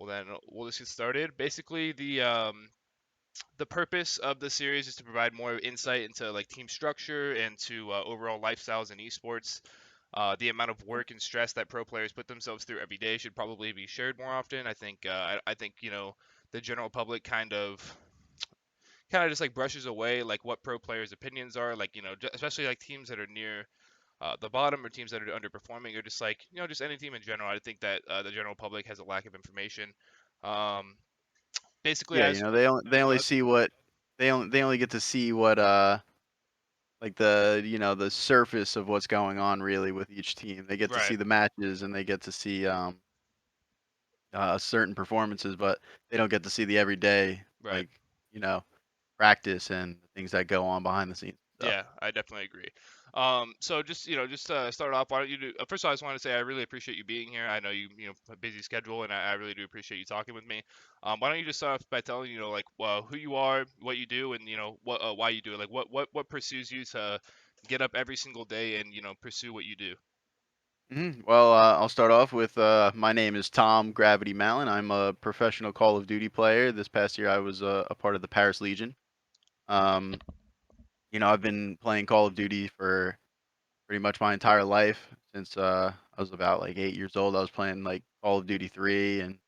Well then, we'll just get started. Basically, the purpose of the series is to provide more insight into like team structure and to overall lifestyles in esports. The amount of work and stress that pro players put themselves through every day should probably be shared more often. I think the general public kind of just like brushes away like what pro players' opinions are, like especially like teams that are near the bottom or teams that are underperforming or just like just any team in general. I think that the general public has a lack of information. Um, basically, Yeah, as they go only ahead. see what they only get to see what like the surface of what's going on really with each team. They get to Right, see the matches and they get to see certain performances, but they don't get to see the everyday right. like, you know, practice and the things that go on behind the scenes stuff. Yeah, I definitely agree. So just just to start off, why don't you do? First of all, I just want to say I really appreciate you being here. I know you have a busy schedule, and I really do appreciate you talking with me. Why don't you just start off by telling like who you are, what you do, and what why you do it. Like what pursues you to get up every single day and pursue what you do. Well, I'll start off with my name is Tom Gravity Mallon. I'm a professional Call of Duty player. This past year, I was a part of the Paris Legion. Um, I've been playing Call of Duty for pretty much my entire life since I was about like 8 years old. I was playing like Call of Duty 3 and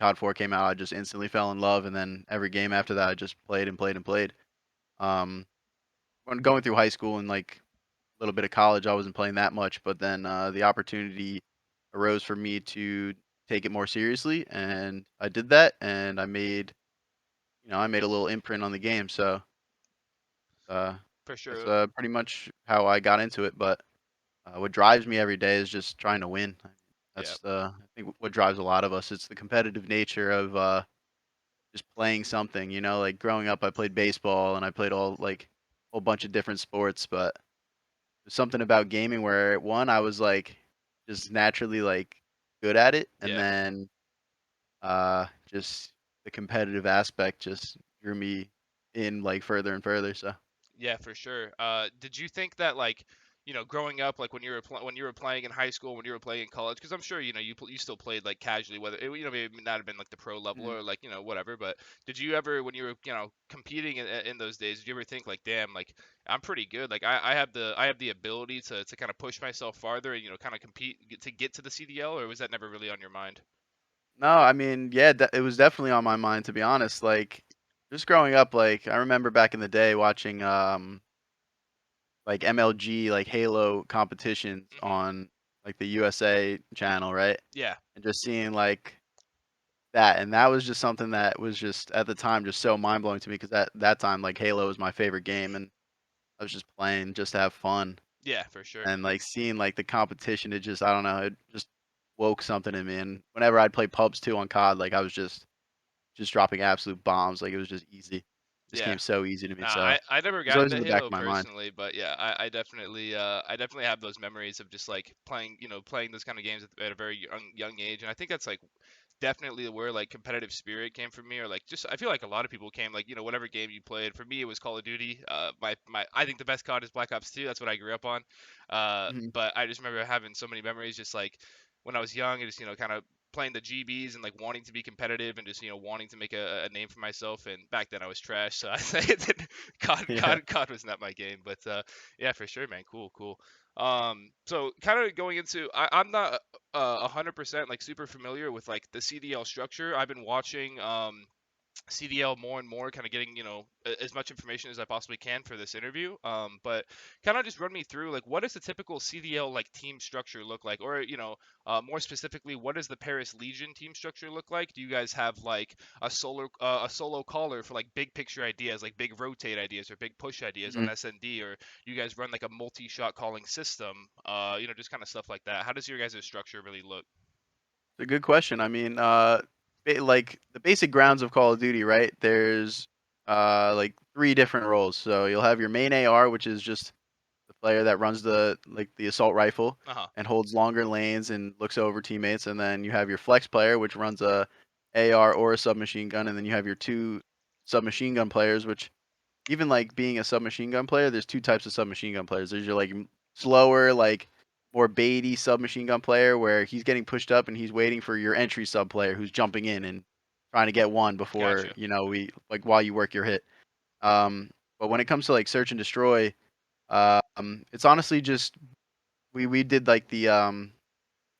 COD 4 came out. I just instantly fell in love, and then every game after that, I just played and played and played. Um, when going through high school and like a little bit of college, I wasn't playing that much, but then the opportunity arose for me to take it more seriously, and I did that, and I made a little imprint on the game. So uh, For that's sure. pretty much how I got into it. But what drives me every day is just trying to win. Yeah. That's I think what drives a lot of us. It's the competitive nature of just playing something. Like growing up, I played baseball and I played all like a whole bunch of different sports, but there's something about gaming where one, I was like just naturally like good at it, and Yeah. then just the competitive aspect just drew me in like further and further. So Yeah, for sure. Did you think that like, growing up, like when you were playing in high school, when you were playing in college, because I'm sure you still played like casually, whether maybe not have been like the pro level mhm. or like whatever. But did you ever, when you were competing in those days, did you ever think like, damn, like I'm pretty good, like I have the ability to kind of push myself farther and kind of compete to get to the CDL, or was that never really on your mind? No, I mean, yeah, it was definitely on my mind to be honest. Like just growing up, like I remember back in the day watching like MLG, like Halo competitions Hmm. on like the USA channel, right? Yeah. And just seeing like that, and that was just something that was just at the time just so mind blowing to me because at that time like Halo was my favorite game, and I was just playing just to have fun, Yeah, for sure. and like seeing like the competition, it just I don't know, it just woke something in me. And whenever I'd play pubs too on COD, like I was just dropping absolute bombs, like it was just easy. This Yeah. game's so easy to me, Nah, so it I never was got always in into the back Halo of my mind. personally, but yeah, I definitely have those memories of just like playing, playing those kind of games at a very young age, and I think that's like definitely where like competitive spirit came from me, or like just I feel like a lot of people came like whatever game you played. For me, it was Call of Duty. My I think the best COD is Black Ops 2. That's what I grew up on. Mhm. But I just remember having so many memories, just like when I was young, and just kind of playing the GBs and like wanting to be competitive and just wanting to make a name for myself. And back then I was trash, so I say that Yeah. COD was not my game. But yeah, for sure, man. Cool, cool. So kind of going into, I'm not 100% like super familiar with like the CDL structure. I've been watching CDL more and more, kind of getting as much information as I possibly can for this interview. But kind of just run me through like what does the typical CDL like team structure look like, or more specifically, what does the Paris Legion team structure look like? Do you guys have like a solo caller for like big picture ideas, like big rotate ideas or big push ideas on Mhm. SND, or you guys run like a multi-shot calling system? Just kind of stuff like that. How does your guys' structure really look? It's a good question. I mean, like the basic grounds of Call of Duty, right? There's like three different roles. So you'll have your main AR, which is just the player that runs the assault rifle Uh huh. and holds longer lanes and looks over teammates. And then you have your flex player, which runs a AR or a submachine gun. And then you have your two submachine gun players, which even like being a submachine gun player, there's two types of submachine gun players. There's your like slower, like more baity submachine gun player where he's getting pushed up and he's waiting for your entry sub player who's jumping in and trying to get one before, Gotcha. we like while you work your hit. But when it comes to like search and destroy, it's honestly just we did like the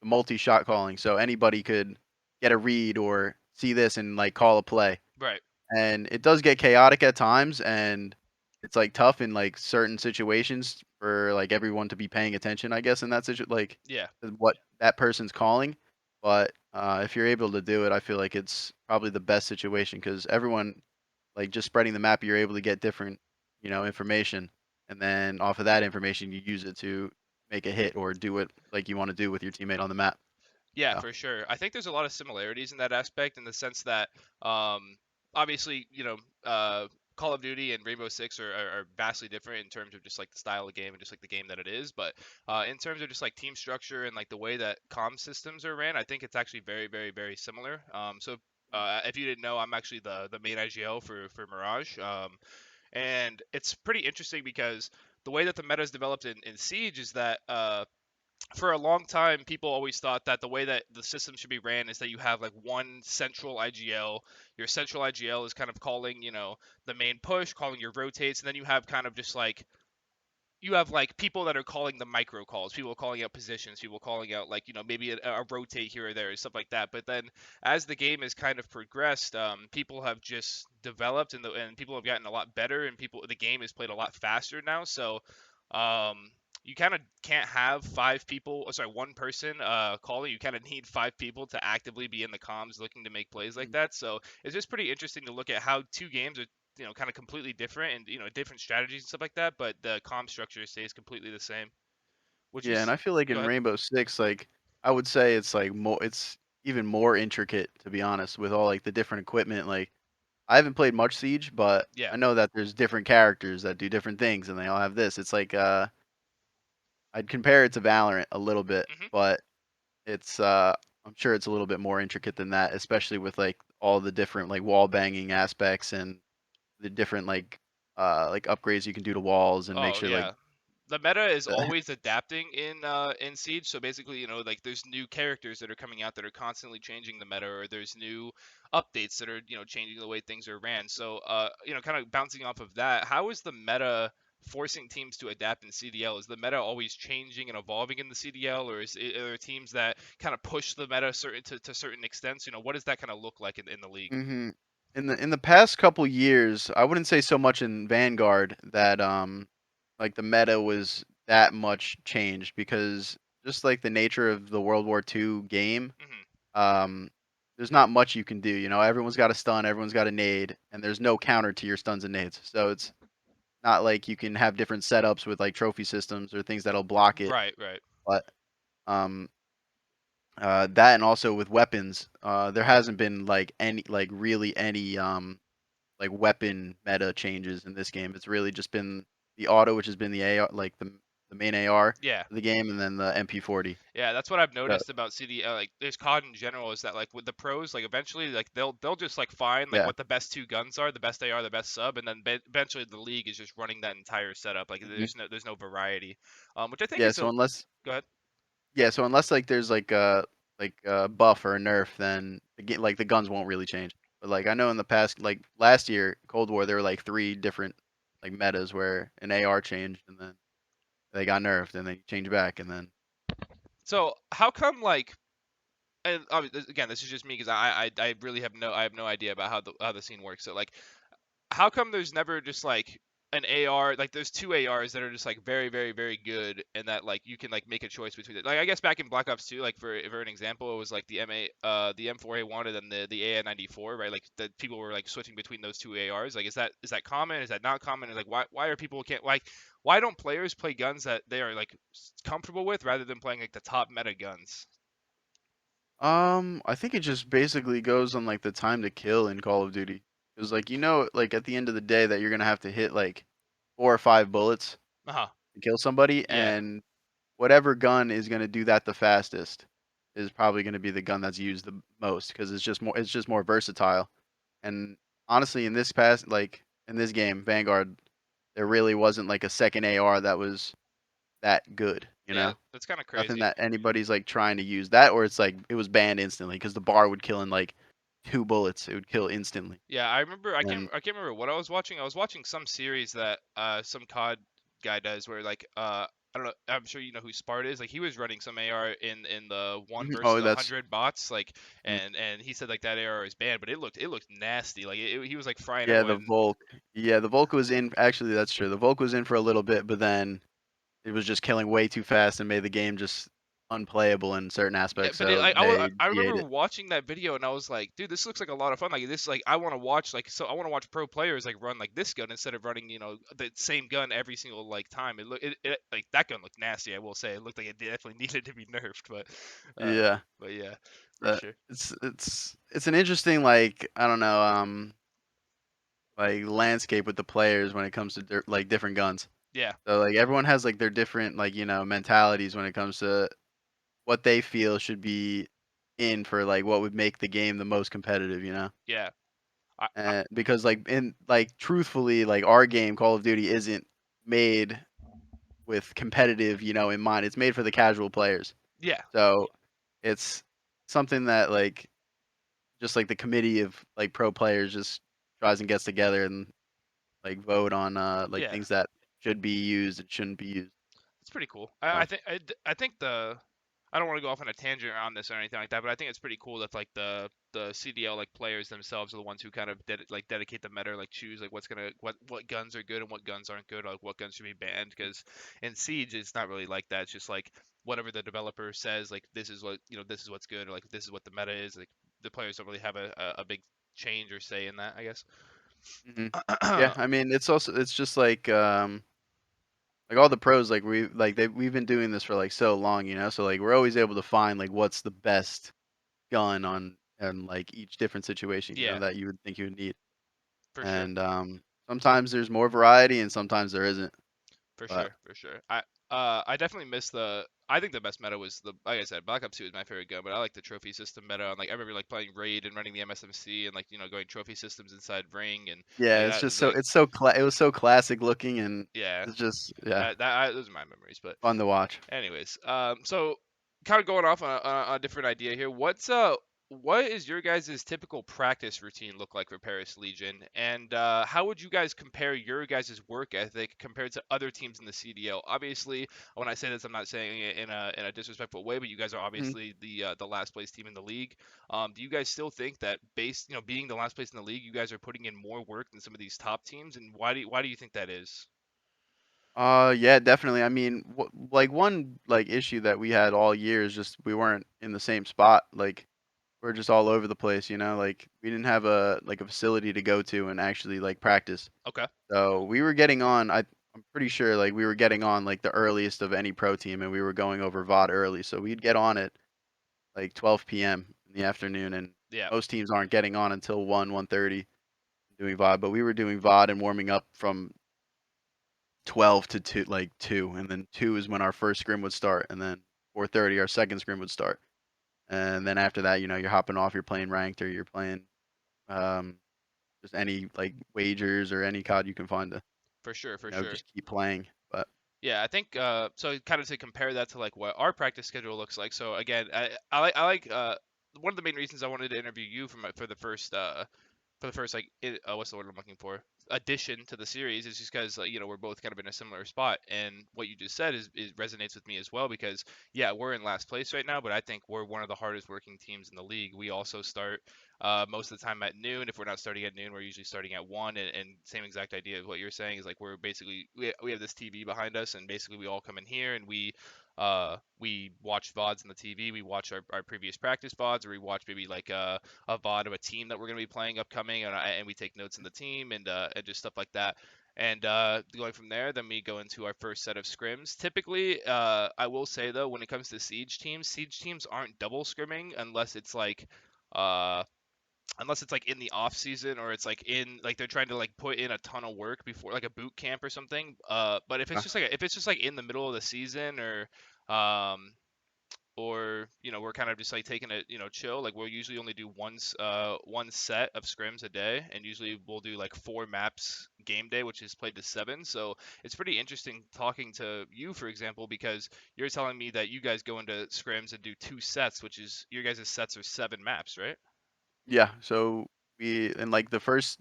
multi-shot calling, so anybody could get a read or see this and like call a play. Right. And it does get chaotic at times, and it's like tough in like certain situations for like everyone to be paying attention, I guess, in that like Yeah. what that person's calling. But if you're able to do it, I feel like it's probably the best situation because everyone like just spreading the map, you're able to get different, information, and then off of that information, you use it to make a hit or do what like you want to do with your teammate on the map. Yeah, So. for sure. I think there's a lot of similarities in that aspect in the sense that, um, obviously, Call of Duty and Rainbow Six are vastly different in terms of just like the style of game and just like the game that it is. But in terms of just like team structure and like the way that comm systems are ran, I think it's actually very, very, very similar. If you didn't know, I'm actually the main IGL for Mirage, and it's pretty interesting because the way that the meta is developed in Siege is that for a long time, people always thought that the way that the system should be ran is that you have like one central IGL. Your central IGL is kind of calling, the main push, calling your rotates, and then you have kind of just like you have like people that are calling the micro calls, people calling out positions, people calling out like maybe a rotate here or there and stuff like that. But then as the game has kind of progressed, people have just developed and people have gotten a lot better and the game is played a lot faster now. So you kind of can't have five people, sorry, one person calling. You kind of need five people to actively be in the comms looking to make plays like Mhm. that. So it's just pretty interesting to look at how two games are kind of completely different and different strategies and stuff like that, but the comm structure stays completely the same. Would you Yeah, and I feel like go in ahead? Rainbow Six, like I would say it's like it's even more intricate to be honest, with all like the different equipment. Like I haven't played much Siege, but Yeah. I know that there's different characters that do different things, and they all have this. It's like I'd compare it to Valorant a little bit, Hmm. but it's I'm sure it's a little bit more intricate than that, especially with like all the different like wall banging aspects and the different like upgrades you can do to walls and make Oh sure like yeah. The meta is the always adapting in Siege. So basically, like there's new characters that are coming out that are constantly changing the meta, or there's new updates that are changing the way things are ran. So kind of bouncing off of that, how is the meta forcing teams to adapt in CDL? Is the meta always changing and evolving in the CDL, or are there teams that kind of push the meta to certain extents? What does that kind of look like in the league? hmm in the past couple years, I wouldn't say so much in Vanguard that like the meta was that much changed because just like the nature of the World War II game, Hmm. um, there's not much you can do. Everyone's got a stun, everyone's got a nade, and there's no counter to your stuns and nades. So it's not like you can have different setups with like trophy systems or things that'll block it. Right, right. But um, that and also with weapons, there hasn't been like any like really any like weapon meta changes in this game. It's really just been the auto, which has been the AR, like the main AR Yeah. of the game, and then the MP40. Yeah, that's what I've So noticed about CD. Like, there's COD in general is that like with the pros, like eventually like they'll just like find like yeah, what the best two guns are, the best AR, the best sub, and then eventually the league is just running that entire setup. Like hmm there's no variety, which I think yeah. is So a unless go ahead. like there's like a buff or a nerf, then like the guns won't really change. But like I know in the past, like last year, Cold War, there were like three different like metas where an AR changed and then they got nerfed and then changed back and then So how come like and again this is just me because I really have no idea about how the scene works. So like how come there's never just like an AR, like there's two ARs that are just like very, very, very good and that like you can like make a choice between it. Like I guess back in Black Ops 2, like for an example, it was like the M4A1 and then the AN94, right? Like the people were like switching between those two ARs. Like is that common? Is that not common? And like why are people can't like why don't players play guns that they are like comfortable with rather than playing like the top meta guns? I think it just basically goes on like the time to kill in Call of Duty. Because like like at the end of the day that you're gonna have to hit like 4 or 5 bullets Uh-huh. to kill somebody, Yeah. and whatever gun is gonna do that the fastest is probably gonna be the gun that's used the most because it's just more versatile. And honestly, in this game, Vanguard, there really wasn't like a second AR that was that good. You Yeah, know, that's kind of nothing crazy. that anybody's like trying to use that, or it's like it was banned instantly because the bar would kill in like 2 bullets. It would kill instantly. Yeah, I remember. And I can't remember what I was watching. I was watching some series that some COD guy does where like I don't know. I'm sure you know who Spart is. Like he was running some AR in the one mhm, versus oh, a that's hundred bots. Like mm, and he said like that AR is banned, but it looked nasty. Like he was like frying yeah, the everyone. Volk. Yeah, the Volk was in. Actually, that's true. The Volk was in for a little bit, but then it was just killing way too fast and made the game just unplayable in certain Yeah, aspects. but it, So like they I de-ate remember it. watching that video and I was like, dude, this looks like a lot of fun. Like this, like I want to watch I want to watch pro players like run like this gun instead of running the same gun every single like time. It like that gun looked nasty. I will say it looked like it definitely needed to be nerfed, Yeah, but yeah, for sure. it's an interesting like I don't know like landscape with the players when it comes to like different guns. Yeah, So like everyone has like their different like mentalities when it comes to what they feel should be in for like what would make the game the most competitive. yeah, I Because like in like truthfully like our game Call of Duty isn't made with competitive in mind. It's made for the casual players. yeah, So it's something that like just like the committee of like pro players just tries and gets together and like vote on like yeah. things that should be used and shouldn't be used. It's pretty cool. So. I think the I don't want to go off on a tangent on this or anything like that, but I think it's pretty cool that like the CDL like players themselves are the ones who kind of dedicate the meta, like choose like what guns are good and what guns aren't good, or, like what guns should be banned. Because in Siege, it's not really like that. It's just like whatever the developer says, like this is what this is what's good, or like this is what the meta is. Like the players don't really have a big change or say in that, I guess. Mhm. Yeah, I mean, it's just like all the pros we've been doing this for like so long, so like we're always able to find like what's the best gun on like each different situation, Yeah, that you would think you would need. for sure. And sometimes there's more variety and sometimes there isn't. For But sure, for sure. I definitely miss the. I think the best meta was the like I said, Black Ops 2 is my favorite gun, but I like the trophy system meta. And like I remember like playing Raid and running the MSMC and like going trophy systems inside Ring and yeah, like it's that just was so like it's so it was so classic looking and yeah, it's just yeah, those are my memories. But fun to watch. anyways, so kind of going off on a different idea here. What is your guys' typical practice routine look like for Paris Legion, and how would you guys compare your guys' work ethic compared to other teams in the CDL? Obviously, when I say this, I'm not saying it in a disrespectful way, but you guys are Mhm. obviously the last place team in the league. Do you guys still think that based being the last place in the league, you guys are putting in more work than some of these top teams, and why do you think that is? Yeah, definitely. I mean, like one like issue that we had all year is just we weren't in the same spot. Like we're just all over the place, Like we didn't have a facility to go to and actually like practice. Okay. So we were getting on. I'm pretty sure like we were getting on like the earliest of any pro team, and we were going over VOD early. So we'd get on at like 12 p.m. in the afternoon, and Yeah. most teams aren't getting on until 1:30 doing VOD. But we were doing VOD and warming up from 12 to 2, like 2, and then 2 is when our first scrim would start, and then 4:30 our second scrim would start. And then after that, you're hopping off, you're playing ranked or you're playing um just any like wagers or any COD you can find to, For sure. For sure. just keep playing. But Yeah, I think so. Kind of to compare that to like what our practice schedule looks like. So again, I like one of the main reasons I wanted to interview you for the first like what's the word I'm looking for, addition to the series is just because we're both kind of in a similar spot, and what you just said is resonates with me as well because yeah, we're in last place right now, but I think we're one of the hardest working teams in the league. We also start most of the time at noon. If we're not starting at noon, we're usually starting at 1, and same exact idea of what you're saying is like we're basically we have this TV behind us, and basically we all come in here and we watch VODs on the TV. We watch our previous practice VODs, or we watch maybe like a VOD of a team that we're going to be playing upcoming, and we take notes in the team and just stuff like that. And going from there, then we go into our first set of scrims. Typically, I will say though, when it comes to siege teams aren't double scrimming uh, unless it's like in the off season or it's like in like they're trying to like put in a ton of work before like a boot camp or something. But if it's just like in the middle of the season um or we're kind of just like taking it chill, like we'll usually only do one set of scrims a day, and usually we'll do like 4 maps game day, which is played to 7. So it's pretty interesting talking to you, for example, because you're telling me that you guys go into scrims and do 2 sets, which is your guys' sets are 7 maps, right? Yeah, so we and like the first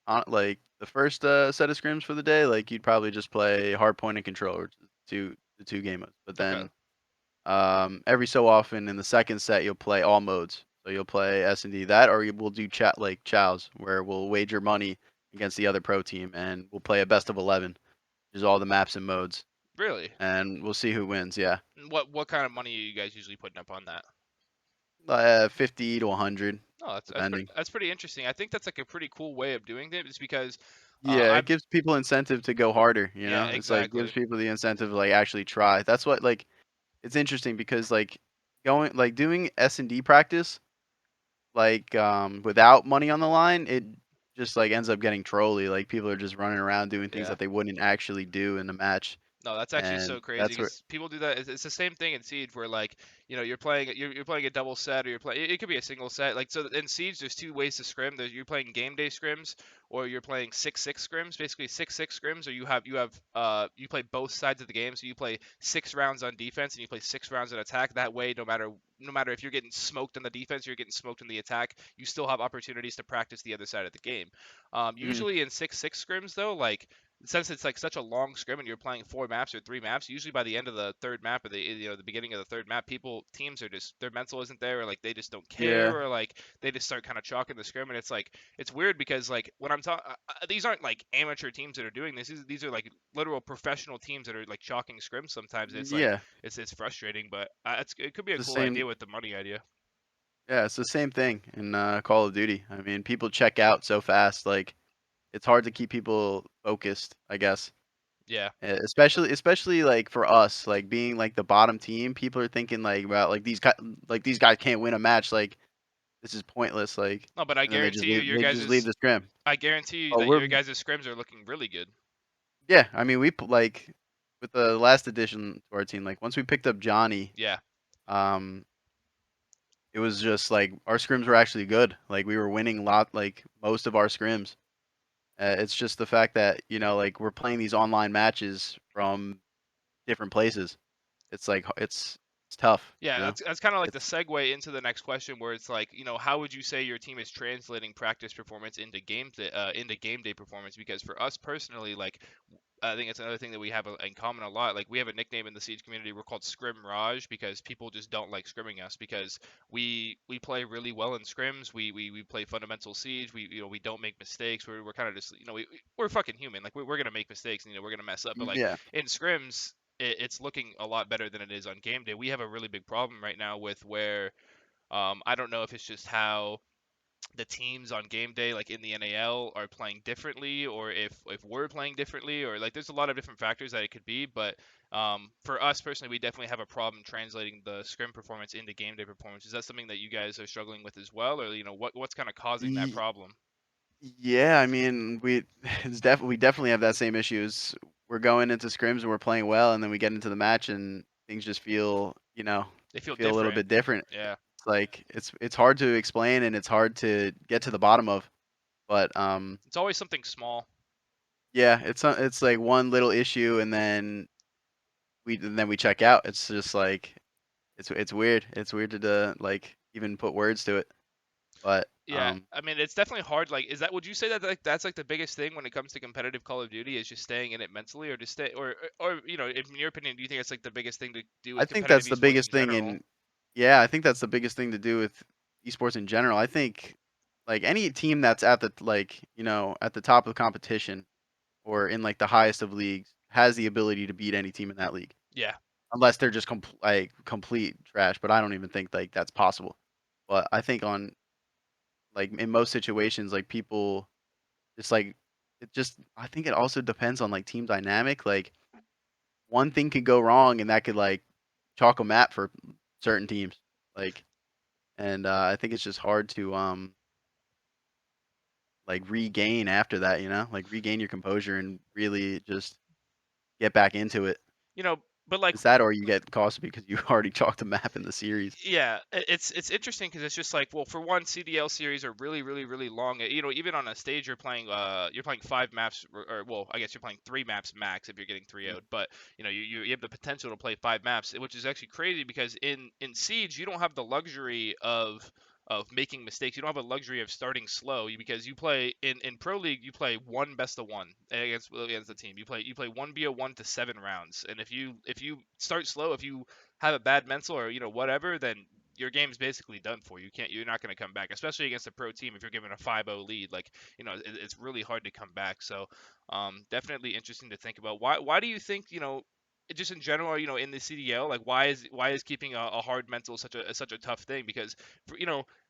set of scrims for the day, like you'd probably just play hard point and controller, the two game modes. But Okay. then every so often in the second set you'll play all modes. So you'll play S&D that, or we'll do chat like chows where we'll wager money against the other pro team, and we'll play a best of 11, which is all the maps and modes, Really? and we'll see who wins. Yeah, And what kind of money are you guys usually putting up on that? 50 to 100 Oh, depending. that's pretty interesting. I think that's like a pretty cool way of doing it, is because Yeah, it I've gives people incentive to go harder, you yeah, know? It's like gives exactly. people the incentive to like actually try. That's what like it's interesting because like going like doing S&D practice without money on the line, it just like ends up getting trolly. Like people are just running around doing things Yeah. that they wouldn't actually do in the match. No, that's actually And so crazy that's where because people do that. It's the same thing in Siege where like you're playing a double set or you're playing it could be a single set. Like so in Siege, there's 2 ways to scrim. You're playing game day scrims or you're playing 6-6 scrims. Basically 6-6 scrims, or you play both sides of the game. So you play 6 rounds on defense and you play 6 rounds on attack. That way, no matter if you're getting smoked on the defense, or you're getting smoked in the attack, you still have opportunities to practice the other side of the game. Mhm. Usually in 6-6 scrims though, like since it's like such a long scrim and you're playing 4 maps or 3 maps, usually by the end of the third map or the beginning of the third map, teams are just their mental isn't there, or like they just don't care, Yeah. or like they just start kind of chalking the scrim, and it's weird because like when I'm talking, these aren't like amateur teams that are doing this. These are like literal professional teams that are like chalking scrims sometimes. It's like Yeah. it's frustrating, but it could be It's a the cool idea same with the money idea. yeah, it's the same thing in Call of Duty. I mean, people check out so fast like it's hard to keep people focused, I guess. Yeah. Especially like for us, like being like the bottom team, people are thinking like about like these guys can't win a match, like this is pointless, like, No, but I and then guarantee you, they just leave the scrim. I guarantee you Oh, that we're your guys' scrims are looking really good. yeah, I mean like with the last addition to our team, like once we picked up Johnny, Yeah. um, it was just like our scrims were actually good. Like we were winning like most of our scrims. It's just the fact that like we're playing these online matches from different places. It's like it's tough, Yeah, you know. that's kind of like the It's segue into the next question, where it's like, how would you say your team is translating practice performance into game day performance? Because for us personally, like, I think it's another thing that we have in common a lot. Like, we have a nickname in the Siege community. We're called Scrim Raj because people just don't like scrimming us because we play really well in scrims. We play fundamental Siege. We don't make mistakes. We're kind of just we're fucking human. Like we're gonna make mistakes and we're gonna mess up. But like yeah. in scrims, it's looking a lot better than it is on game day. We have a really big problem right now with where I don't know if it's just how the teams on game day, like in the NAL, are playing differently, or if we're playing differently, or like there's a lot of different factors that it could be. But for us personally, we definitely have a problem translating the scrim performance into game day performance. Is that something that you guys are struggling with as well, or what's kind of causing that Ye- problem? Yeah, I mean, we definitely have that same issues. We're going into scrims and we're playing well, and then we get into the match and things just feel, They they feel feel a little different. bit different. Yeah. It's like it's hard to explain and it's hard to get to the bottom of. But It's always something small. yeah, it's like one little issue and then we check out. It's just like it's weird. It's weird to like even put words to it. But Yeah, I mean, it's definitely hard. Like, would you say that like that's like the biggest thing when it comes to competitive Call of Duty is just staying in it mentally, or just stay, or in your opinion, do you think it's like the biggest thing to do I with think competitive that's the esports in biggest thing general? in yeah, I think that's the biggest thing to do with esports in general. I think like any team that's at the at the top of the competition or in like the highest of leagues has the ability to beat any team in that league. Yeah, Unless they're just complete trash, but I don't even think like that's possible. But I think on like in most situations like people just like it just I think it also depends on like team dynamic. Like one thing could go wrong and that could like chalk a map for certain teams. Like and I think it's just hard to like regain after that, like regain your composure and really just get back into it. you know, but like Is that or you get cost because you already chalked a map in the series. yeah, it's interesting because it's just like, well, for one, CDL series are really, really, really long. You know, even on a stage, you're playing 5 maps, or well, I guess you're playing 3 maps max if you're getting 3 Mm. out. But you know, you have the potential to play 5 maps, which is actually crazy because in Siege you don't have the luxury of making mistakes. You don't have a luxury of starting slow because you play in Pro League. You play one best of one against the team. You play one BO1 to 7 rounds, and if you start slow, if you have a bad mental or whatever, then your game's basically done for you. You're not going to come back, especially against a pro team. If you're given a 5-0 lead, like it's really hard to come back. So definitely interesting to think about. Why do you think just in general, in the CDL, like why is keeping a hard mental such a tough thing? Because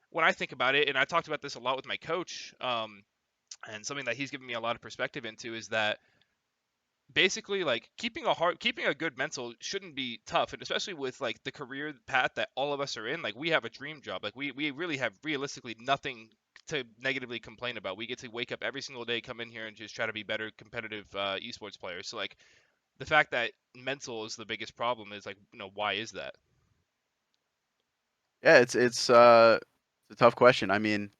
when I think about it, and I talked about this a lot with my coach, and something that he's given me a lot of perspective into is that basically like keeping a good mental shouldn't be tough, and especially with like the career path that all of us are in. Like we have a dream job, like we really have realistically nothing to negatively complain about. We get to wake up every single day, come in here and just try to be better competitive esports players. So like the fact that mental is the biggest problem is like, why is that? Yeah, it's a tough question. I mean,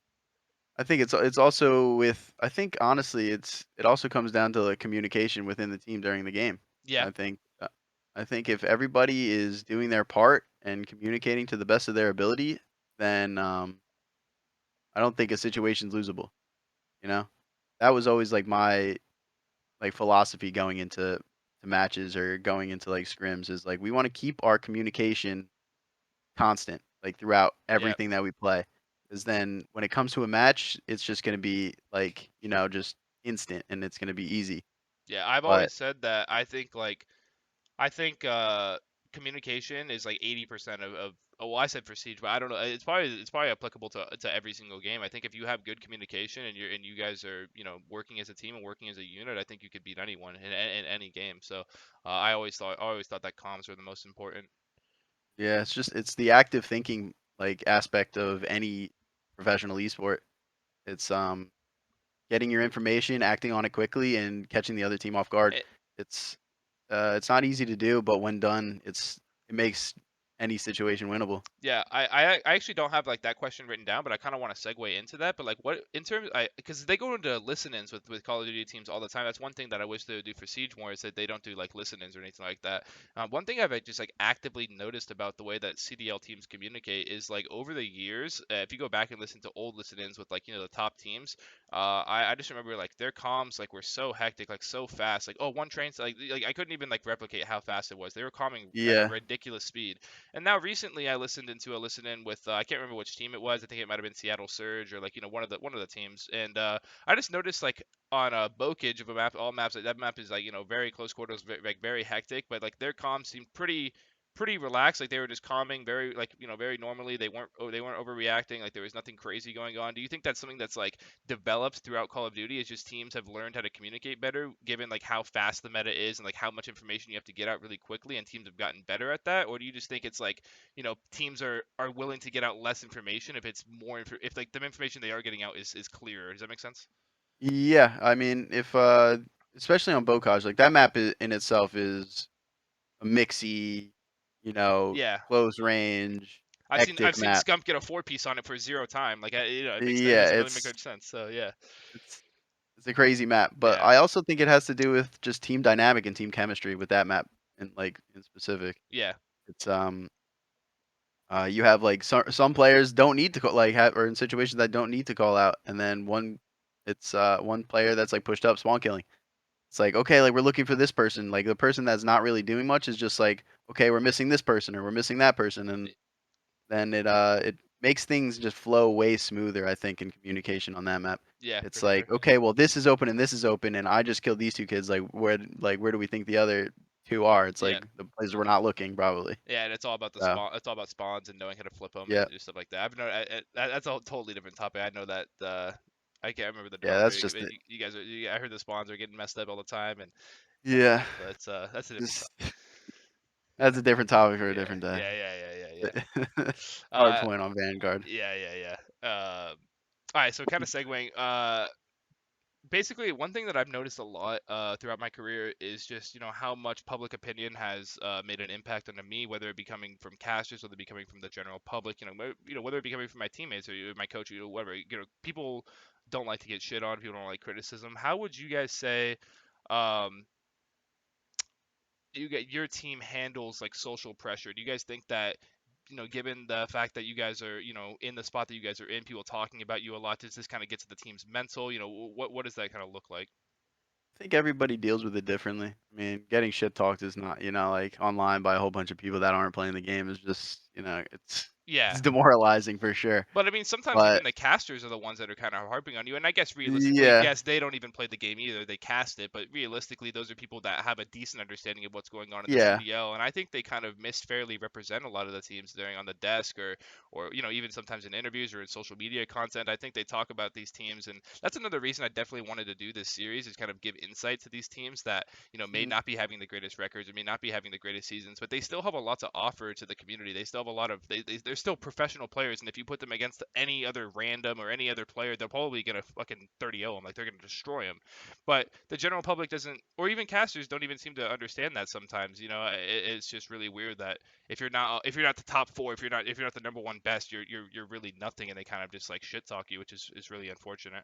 I think it's also with I think honestly it also comes down to the communication within the team during the game. Yeah, I think uh, I think if everybody is doing their part and communicating to the best of their ability, then I don't think a situation's losable. You know, that was always like my like philosophy going into to matches or going into like scrims is like we want to keep our communication constant, like, throughout yeah, everything that we play. Because then when it comes to a match, it's just gonna be, like, just instant, and it's gonna be easy. yeah. I've But always said that I think communication is like 80% of oh, well, I said for Siege, but I don't know. It's probably applicable to every single game. I think if you have good communication and you guys are working as a team and working as a unit, I think you could beat anyone in any game. So I always thought that comms were the most important. yeah, it's the active thinking, like, aspect of any professional esport. It's, getting your information, acting on it quickly, and catching the other team off guard. Eh, It's, it's not easy to do, but when done, it makes any situation winnable. Yeah, I actually don't have like that question written down, but I kind of want to segue into that. But like, what in terms, I because they go into listen-ins with Call of Duty teams all the time. That's one thing that I wish they would do for Siege more is that they don't do like listen-ins or anything like that. One thing I've just like actively noticed about the way that CDL teams communicate is like over the years, if you go back and listen to old listen-ins with like the top teams, I just remember like their comms like were so hectic, like so fast. Like, oh, one train, like I couldn't even like replicate how fast it was. They were calming at a Yeah. ridiculous speed. And now recently, I listened into a listen in with I can't remember which team it was. I think it might have been Seattle Surge or like one of the teams. And I just noticed like on a bokage of a map, all maps, like that map is like very close quarters, like very hectic. But like their comms seemed pretty relaxed. Like they were just calming, very like very normally. They weren't overreacting. Like there was nothing crazy going on. Do you think that's something that's like developed throughout Call of Duty? Is just teams have learned how to communicate better, given like how fast the meta is and like how much information you have to get out really quickly, and teams have gotten better at that? Or do you just think it's like teams are willing to get out less information if it's if like the information they are getting out is clearer? Does that make sense? Yeah, I mean, if, especially on Bocage, like, that map in itself is a mixy, Yeah, close range, I've hectic seen map. Scump get a 4 piece on it for zero time. Like it Yeah, doesn't really make much sense. So yeah, it's it's a crazy map, but yeah, I also think it has to do with just team dynamic and team chemistry with that map in specific. yeah, It's, you have, like, some players don't need to like, have or in situations that don't need to call out, and then one player that's, like, pushed up spawn killing. It's like, okay, like, we're looking for this person, like, the person that's not really doing much is just like, "Okay, we're missing this person or we're missing that person," and then it makes things just flow way smoother, I think, in communication on that map. yeah, It's for sure. like, "Okay, well, this is open and this is open, and I just killed these 2 kids, where do we think the other 2 are?" It's Yeah, like, the places we're not looking probably. yeah, and it's all about the So, spawn. It's all about spawns and knowing how to flip them yeah. and just stuff like that. I've known that's a totally different topic. I know that I can't remember the Yeah, developer. that's just it. You guys are. I heard the spawns are getting messed up all the time, and Yeah. that's a different Just topic. that's a different topic for a Yeah, different day. yeah, yeah, yeah, yeah, yeah. Hard Uh, point on Vanguard. yeah, yeah, yeah. All right, so kind of segueing. basically one thing that I've noticed a lot throughout my career is just how much public opinion has made an impact on me, whether it be coming from casters, whether it be coming from the general public, whether it be coming from my teammates or my coach, whatever. People don't like to get shit on. People don't like criticism. How would you guys say? Um, your team handles like social pressure? Do you guys think that given the fact that you guys are in the spot that you guys are in, people talking about you a lot, does this kind of get to the team's mental? What does that kind of look like? I think everybody deals with it differently. I mean, getting shit talked is not, like online by a whole bunch of people that aren't playing the game is just, it's Yeah. demoralizing for sure. But I mean, sometimes But even the casters are the ones that are kind of harping on you. And I guess realistically, yeah, yes, they don't even play the game either. They cast it. But realistically, those are people that have a decent understanding of what's going on in the yeah, CDL. And I think they kind of misfairly represent a lot of the teams during on the desk or even sometimes in interviews or in social media content. I think they talk about these teams. And that's another reason I definitely wanted to do this series is kind of give insight to these teams that, may mhm, not be having the greatest records or may not be having the greatest seasons, but they still have a lot to offer to the community. They still have a lot of they're still professional players, and if you put them against any other random or any other player, they're probably gonna fucking 30-0 them. Like they're gonna destroy them. But the general public doesn't, or even casters don't even seem to understand that sometimes. It's just really weird that if you're not the top four, if you're not the number one best, you're really nothing, and they kind of just like shit talk you, which is really unfortunate.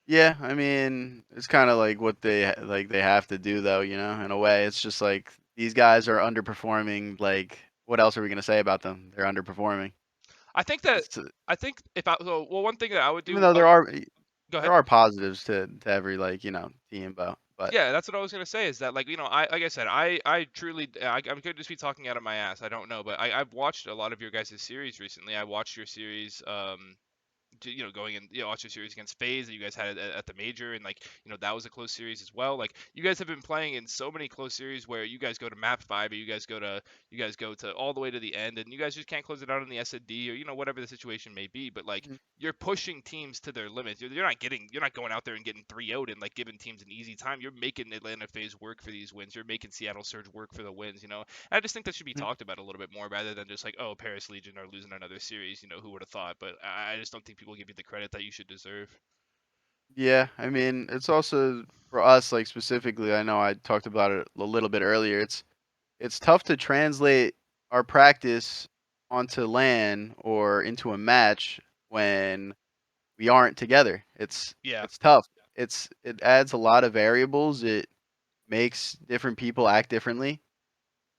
yeah. I mean, it's kind of like what they have to do though, in a way. It's just like these guys are underperforming. Like, what else are we gonna say about them? They're underperforming. I think that It's I think if I so well one thing that I would even do. though Go there ahead. are positives to every team, but Yeah, that's what I was gonna say. Is that like I like I said, I truly I'm could just be talking out of my ass. I don't know, but I've watched a lot of your guys' series recently. I watched your series going in, watch your series against FaZe that you guys had at the major, and like that was a close series as well. Like you guys have been playing in so many close series where you guys go to map five, or you guys go to all the way to the end, and you guys just can't close it out in the S&D or whatever the situation may be. But like mhm, you're pushing teams to their limits. You're not going out there and getting 3-0'd and like giving teams an easy time. You're making Atlanta FaZe work for these wins. You're making Seattle Surge work for the wins. I just think that should be mhm. talked about a little bit more rather than just like, oh, Paris Legion are losing another series. Who would have thought? But I just don't think people give you the credit that you should deserve. Yeah, I mean, it's also for us, like specifically. I know I talked about it a little bit earlier. It's tough to translate our practice onto LAN or into a match when we aren't together. Yeah, It's tough. It adds a lot of variables. It makes different people act differently.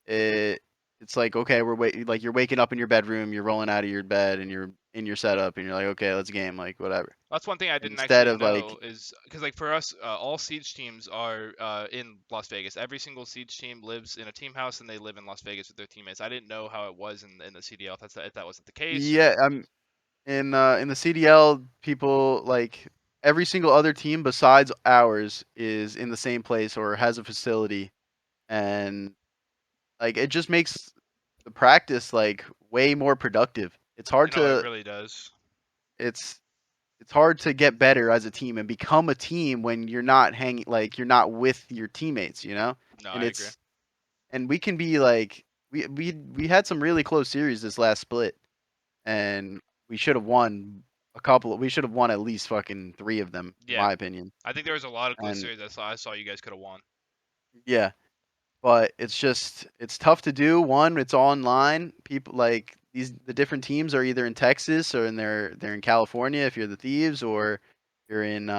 It it's like, okay, like you're waking up in your bedroom, you're rolling out of your bed, and you're in your setup, and you're like, okay, let's game, like whatever. that's one thing I didn't Instead actually of like, know is because like for us, all Siege teams are in Las Vegas. Every single Siege team lives in a team house and they live in Las Vegas with their teammates. I didn't know how it was in the CDL. If that wasn't the case or yeah, in the CDL, people like every single other team besides ours is in the same place or has a facility, and like it just makes the practice like way more productive. it really does. It's it's hard to get better as a team and become a team when you're not hanging like you're not with your teammates, No, and I agree. it's and we can be like we had some really close series this last split, and we should have won we should have won at least fucking 3 of them, in Yeah, my opinion. I think there was a lot of close And series I saw you guys could have won. yeah, but it's tough to do. One, it's online. People like the different teams are either in Texas or they're in California if you're the Thieves, or you're in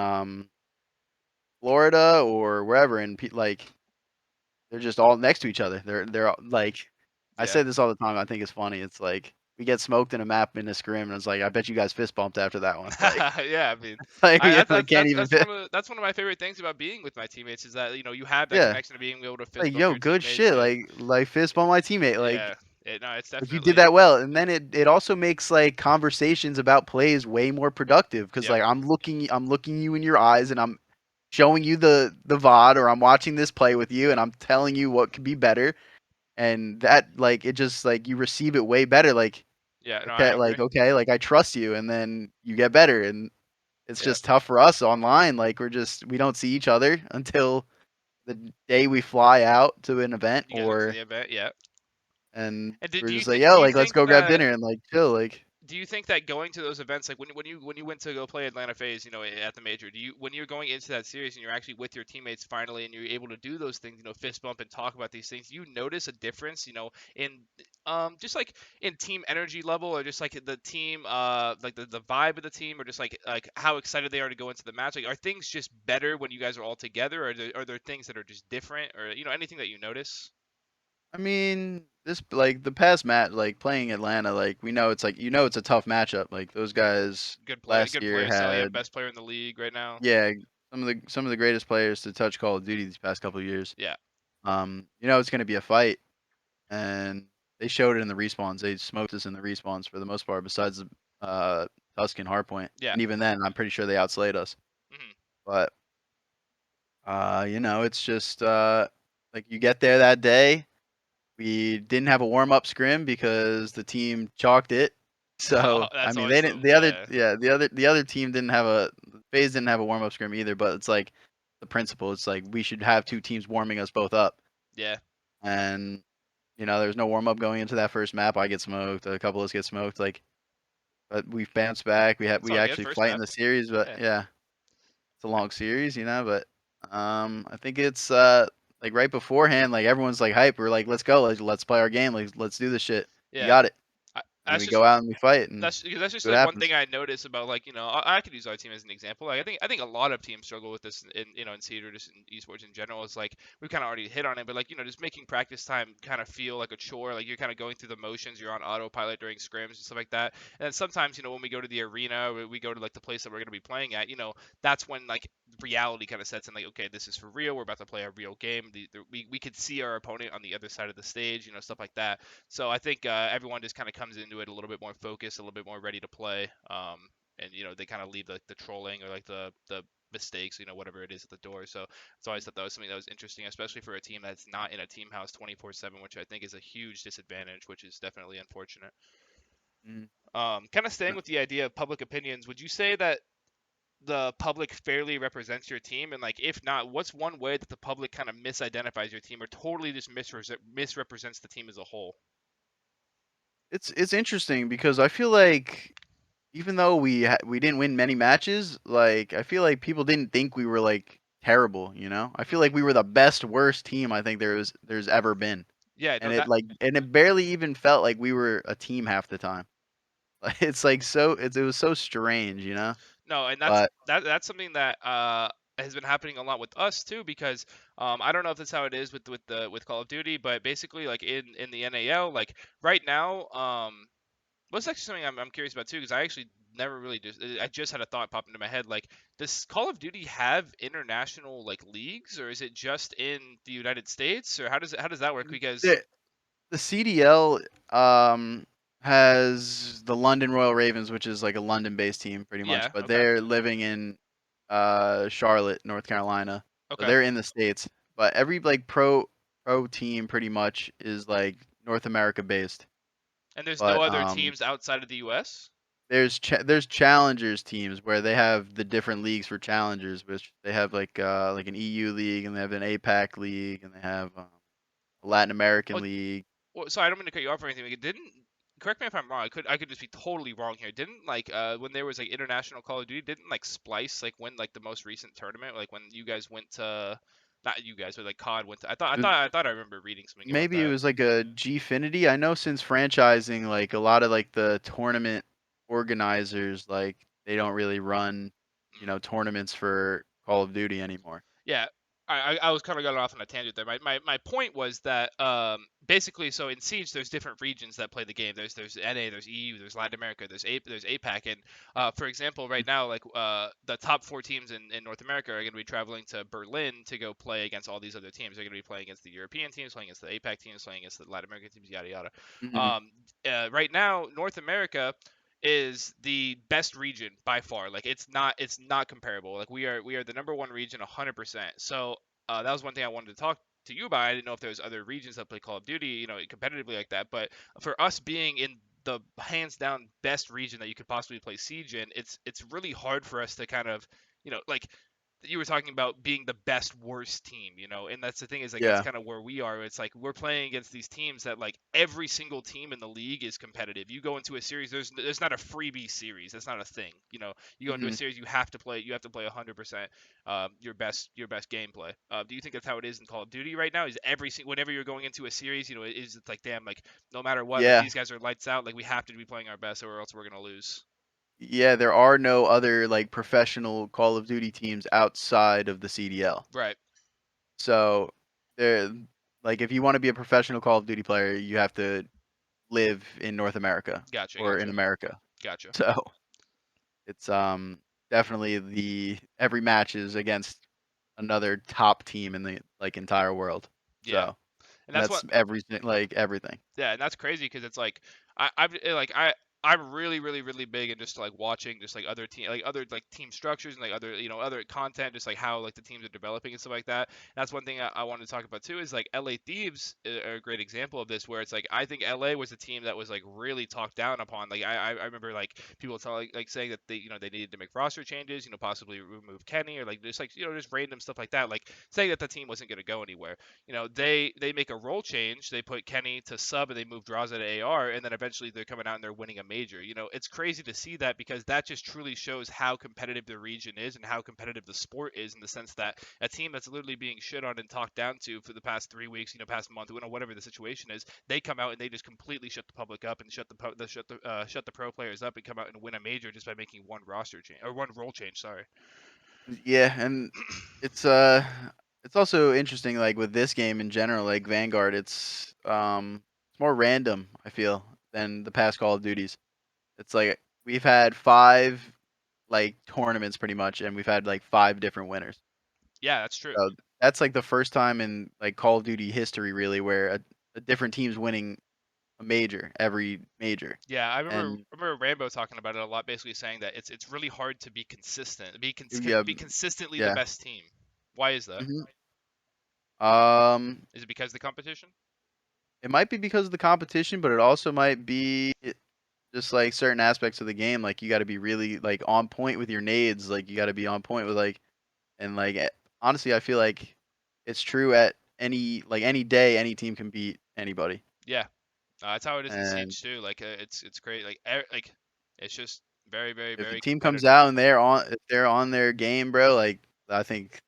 Florida or wherever, and like they're just all next to each other. Like I Yeah. say this all the time. I think it's funny. It's like we get smoked in a map in a scrim, and it's like I bet you guys fist bumped after that one. Like Yeah, I mean, like I we that's like that's can't that's even that's one of my favorite things about being with my teammates is that you have that yeah. connection of being able to fist Like, bump yo, your good teammates shit. and Like fist bump my teammate. yeah, no, it's Like you did definitely that well, and then it also makes like conversations about plays way more productive because yep, like I'm looking you in your eyes and I'm showing you the VOD, or I'm watching this play with you and I'm telling you what could be better, and that like it just like you receive it way better. yeah, no, I agree, Okay, like I trust you, and then you get better, and it's yeah, just tough for us online. Like we don't see each other until the day we fly out to an event, you guys went to the event, yeah, and and we're do you just like, think do yo, you like let's think go grab that dinner and like chill, like. do you think that going to those events, like when you went to go play Atlanta FaZe, at the major, do you when you're going into that series and you're actually with your teammates finally and you're able to do those things, fist bump and talk about these things, you notice a difference, in just like in team energy level or just like the team like the vibe of the team or just like how excited they are to go into the match? Like are things just better when you guys are all together, or are there things that are just different, or anything that you notice? I mean, this like the past match, like playing Atlanta, like we know it's like it's a tough matchup. Like those guys last Good year player, Sally, had, best player in the league right now. yeah, some of the greatest players to touch Call of Duty these past couple of years. Yeah, It's going to be a fight, and they showed it in the respawns. They smoked us in the respawns for the most part, besides the Tusk and Hardpoint, yeah. and even then, I'm pretty sure they outslayed us. Hmm. But it's just like you get there that day. We didn't have a warm up scrim because the team chalked it. Oh, So I that's mean, they always didn't. the The other, yeah, yeah, the other team didn't have a FaZe didn't have a warm up scrim either. But it's like the principle. It's like we should have two teams warming us both up, yeah. and there's no warm up going into that first map. I get smoked. A couple of us get smoked. Like, but we bounced back. It's We all good. actually First fight in map. the series. But Yeah, yeah, it's a long series, But I think it's like right beforehand, like everyone's like hype. We're like, let's go, let's play our game, like let's do this shit. We yeah. got it, and That's we just go out and we fight, and that's just see what like one happens. thing I notice about like I could use our team as an example. Like I think a lot of teams struggle with this in in Seed or just in esports in general. It's like we've kind of already hit on it, but like just making practice time kind of feel like a chore. Like you're kind of going through the motions. You're on autopilot during scrims and stuff like that. And then sometimes when we go to the arena, or we go to like the place that we're going to be playing at, that's when like reality kind of sets in. Like okay, this is for real. We're about to play a real game. We could see our opponent on the other side of the stage. Stuff like that. So I think everyone just kind of comes into it a little bit more focused, a little bit more ready to play, and they kind of leave like the trolling or like the mistakes, whatever it is at the door. So it's always thought that was something that was interesting, especially for a team that's not in a team house 24/7, which I think is a huge disadvantage, which is definitely unfortunate. Mm. Kind of staying with the idea of public opinions, would you say that the public fairly represents your team? And like, if not, what's one way that the public kind of misidentifies your team or totally just misrepresents the team as a whole? It's interesting because I feel like even though we didn't win many matches, like I feel like people didn't think we were like terrible. I feel like Hmm. we were the best worst team I think there's ever been, Yeah, no, and it barely even felt like we were a team half the time. It's like it was so strange. no, and But that's something that has been happening a lot with us too, because I don't know if that's how it is with Call of Duty, but basically like in the NAL, like right now, what's actually something I'm curious about too, because I actually never really just I just had a thought pop into my head, like does Call of Duty have international like leagues, or is it just in the United States, or how does that work? Because the the CDL has the London Royal Ravens, which is like a London-based team pretty yeah, much, but okay, they're living in Charlotte, North Carolina. So okay, they're in the States. But every like pro team pretty much is like North America based. and there's no But other teams outside of the U.S. there's challengers teams where they have the different leagues for challengers, which they have like an EU league, and they have an APAC league, and they have a Latin American league. Well, sorry, I don't mean to cut you off or anything. It didn't. Correct me if I'm wrong. I could just be totally wrong here. Didn't like when there was like international Call of Duty, didn't like Splice like win like the most recent tournament? Like when you guys went to, not you guys, but like COD went to. I remember reading something about Maybe it that. was like a Gfinity. I know since franchising, like a lot of like the tournament organizers, like they don't really run, Mm. tournaments for Call of Duty anymore. Yeah, I was kind of going off on a tangent there. My point was that basically, so in Siege, there's different regions that play the game. There's NA, there's EU, there's Latin America, there's APAC, and for example, right now, like the top four teams in North America are going to be traveling to Berlin to go play against all these other teams. They're going to be playing against the European teams, playing against the APAC teams, playing against the Latin American teams, yada yada. Hmm. Um, right now, North America is the best region by far. Like it's not comparable. Like we are the number one region 100%. So that was one thing I wanted to talk to you about. I didn't know if there was other regions that play Call of Duty, competitively like that. But for us being in the hands down best region that you could possibly play Siege in, it's really hard for us to kind of, like you were talking about being the best worst team, and that's the thing is like that's Yeah. kind of where we are. It's like we're playing against these teams that like every single team in the league is competitive. You go into a series, there's not a freebie series. That's not a thing. You go into a Hmm. series, you have to play 100% your best gameplay. Do you think that's how it is in Call of Duty right now? Is whenever you're going into a series, is it's like damn like no matter what, like Yeah. these guys are lights out, like we have to be playing our best or else we're gonna lose. Yeah, there are no other like professional Call of Duty teams outside of the CDL. Right. So there, like, if you want to be a professional Call of Duty player, you have to live in North America Gotcha. or in Gotcha. America. Gotcha. So it's definitely the every match is against another top team in the like entire world. Yeah. So And and that's that's what everything, like everything. Yeah, and that's crazy because it's like I'm really really really big in just like watching just like other like team structures and like other content, just like how like the teams are developing and stuff like that. That's one thing I wanted to talk about too is like LA Thieves are a great example of this, where it's like I think LA was a team that was like really talked down upon. Like I remember like people telling like saying that they needed to make roster changes, possibly remove Kenny or like just random stuff like that, like saying that the team wasn't going to go anywhere. They make a role change. They put Kenny to sub and they move Draza to AR, and then eventually they're coming out and they're winning a major. It's crazy to see that because that just truly shows how competitive the region is and how competitive the sport is, in the sense that a team that's literally being shit on and talked down to for the past 3 weeks, past month, whatever the situation is, they come out and they just completely shut the public up and shut the pro players up and come out and win a major just by making one roster change or one role change. Sorry. Yeah, and it's it's also interesting like with this game in general, like Vanguard, it's more random, I feel, than the past Call of Duties. It's like we've had 5 like tournaments pretty much and we've had like 5 different winners. Yeah, that's true. So that's like the first time in like Call of Duty history really where a different team's winning a major every major. Yeah, And remember Rambo talking about it a lot, basically saying that it's really hard to be consistent, yeah, be consistently the yeah. best team. Why is that? Hmm. Um Is it because of the competition? it might be because of the competition, but it also might be just like certain aspects of the game. Like you got to be really like on point with your nades. Like you got to be on point with like and like honestly, I feel like it's true at any day, any team can beat anybody. Yeah, that's how it is in And Siege too. Like it's great. Like it's just very very if a very team comes competitive. out and they're on their game, bro, like I think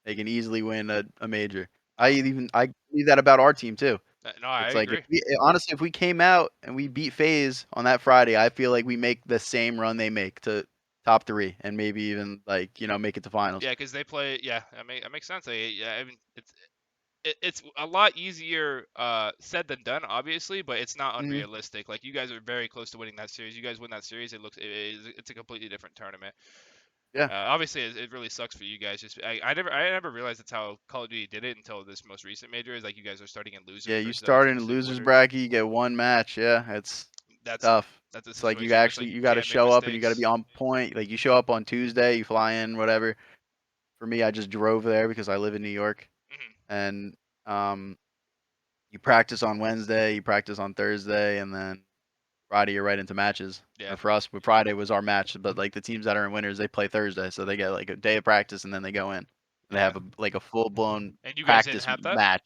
they can easily win a major. No, I believe that about our team too. no, I It's like agree. honestly, if we came out and we beat FaZe on that Friday, I feel like we make the same run they make to top 3 and maybe even like, make it to finals. Yeah, because they play. Yeah, that makes sense. Yeah, I mean it's a lot easier said than done, obviously, but it's not Mhm. unrealistic. Like you guys are very close to winning that series. You guys win that series, it's a completely different tournament. Yeah. Obviously, it really sucks for you guys. Just I never realized that's how Call of Duty did it until this most recent major. Is like you guys are starting in Yeah, losers you versus start in a versus losers winners. bracket, you get one match. Yeah, it's That's tough. that's a It's like situation where it's like you you got to can't make show up and you got to be mistakes. on point. Like you show up on Tuesday, you fly in, whatever. For me, I just drove there because I live in New York, Hmm. and um, you practice on Wednesday, you practice on Thursday, and then Friday you're right into matches. Yeah, Or for us, Friday was our match, but like the teams that are in winners, they play Thursday, so they get like a day of practice and then they go in. And they yeah. have a full blown And you guys didn't practice have that, match.